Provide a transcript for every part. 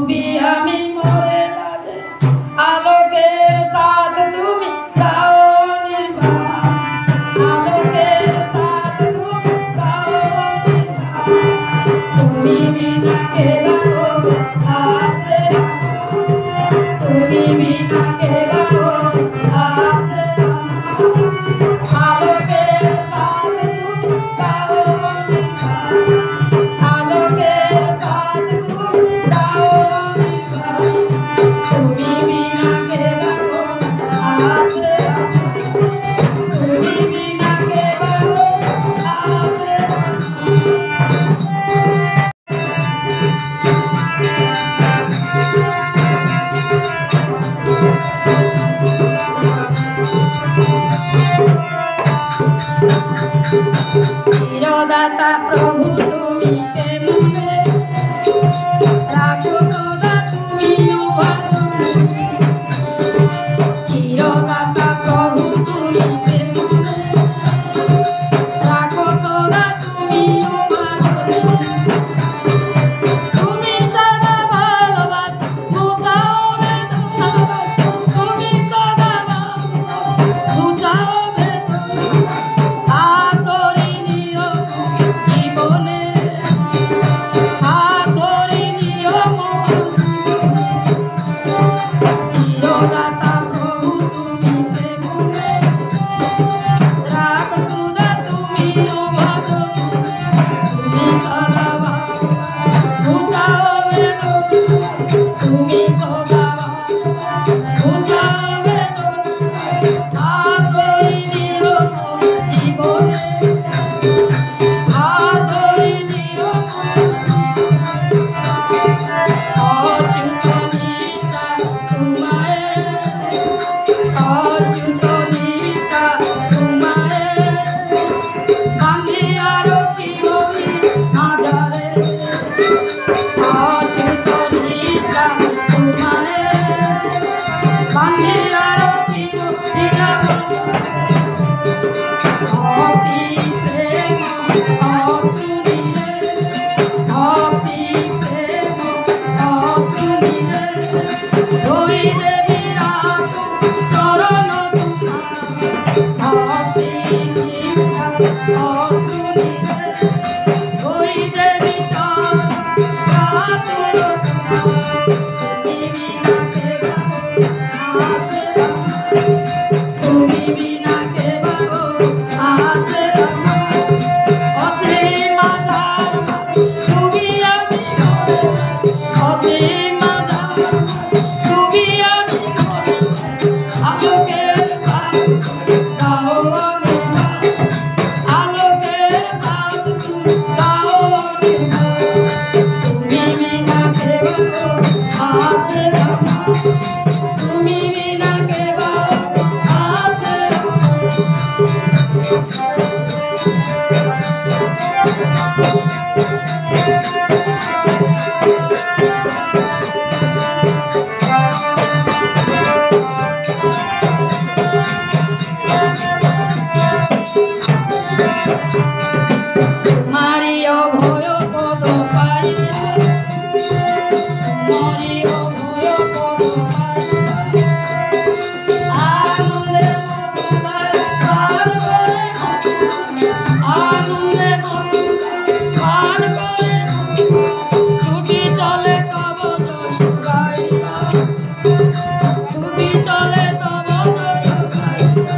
ডুবি আমি মরে লাজে আলোকের সাথ তুমি দাও নির্বাণ আলোকের সাথ তুমি দাও নির্বাণ তুমি বিনা কে বাগো আছে তুমি বিনা কে বাগো আছে আলোকের সাথ তুমি দাও নির্বাণ আলোকের সাথ তুমি দাও নির্বাণ তুমি বিনা কে বাগো আছে তুমি বিনা কে বাগো আছে চিরদাতা প্রভু তুমি কেমনে রাখো সদা তুমি চিরদাতা প্রভু তুমি কেমনে রাখো সদা তুমি তুমি সদা ভালোবাস বুঝাও বেদনা তুমি সদা বুঝাও বেদনা হাতরি নিও জীবনে হাতরি নিও চিরদাতা প্রভু তুমি প্রেমে রাখ সুদা তুমি তুমি সদা বুঝাও বেদনা তুমি সদা বুঝাও বেদনা হাতরি নিও জীবনে হাতরি নিও অচ্যুত নিতা তোমায় অচ্যুত নিতা তোমায় ভাঙে আরো কি হই আধারে অচ্যুত নিতা তোমায় ভাঙে আরো কি হই অতি প্রেম অতুলিয়ে অতি প্রেম অতুলিয়ে ওই দেবীরা চরণ তোমার অতি নিষ্ঠা অতুলিয়ে ওই দেবী চরণ তুমি বিনা কে তুমি বিনা কে বাগো আছে অসীম আধার তুমি আমি অসীম আধার তুমি আমি আলোকের সাথ দাও নির্বাণ আলোকের সাথ তুমি দাও নির্বাণ তুমি বিনা কে বাগো আছে তুমি বিনা কে বাগো আছে তোমারি অভয় পদ পাইয়া তোমারি অভয় পদ পাইয়া আনন্দে মধুর পান করে আনন্দে মধুর পান করে ছুটি চলে তব জয় গাইয়া ছুটি চলে তব জয় গাইয়া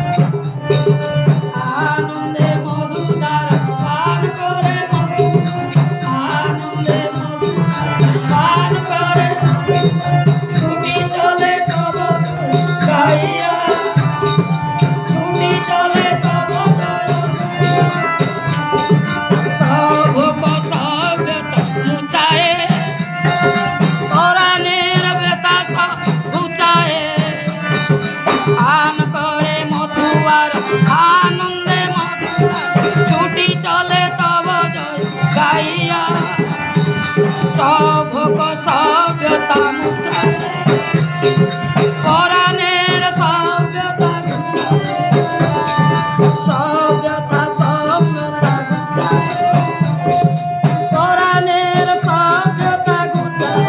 আনন্দে মধুদার পান করে আনন্দে মধুদার পান করে ছুটি চলে তব গাইয়া ছুটি চলে তব জয় সবক সভ্যতা মুচায়ে পরাণের বেতা সব ঘুচায়ে পান করে মধুয়ার আনন্দে মধুদার ছুটি চলে তব জয় গাইয়া সভক সভ্যতা মুচায়ে পরাণের সভ্যতা সভ্যতা সভ্যতা গুচায় পরাণের সভ্যতা গুচায়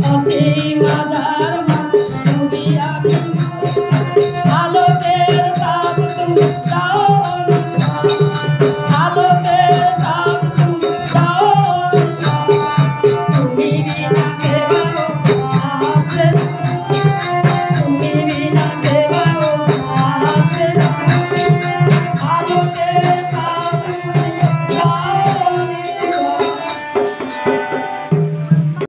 অসীম আধার মাঝে তুমি আমি আলোকের সাথ তুমি যাও আলোকের সাথ তুমি যাও তুমি বিনা কে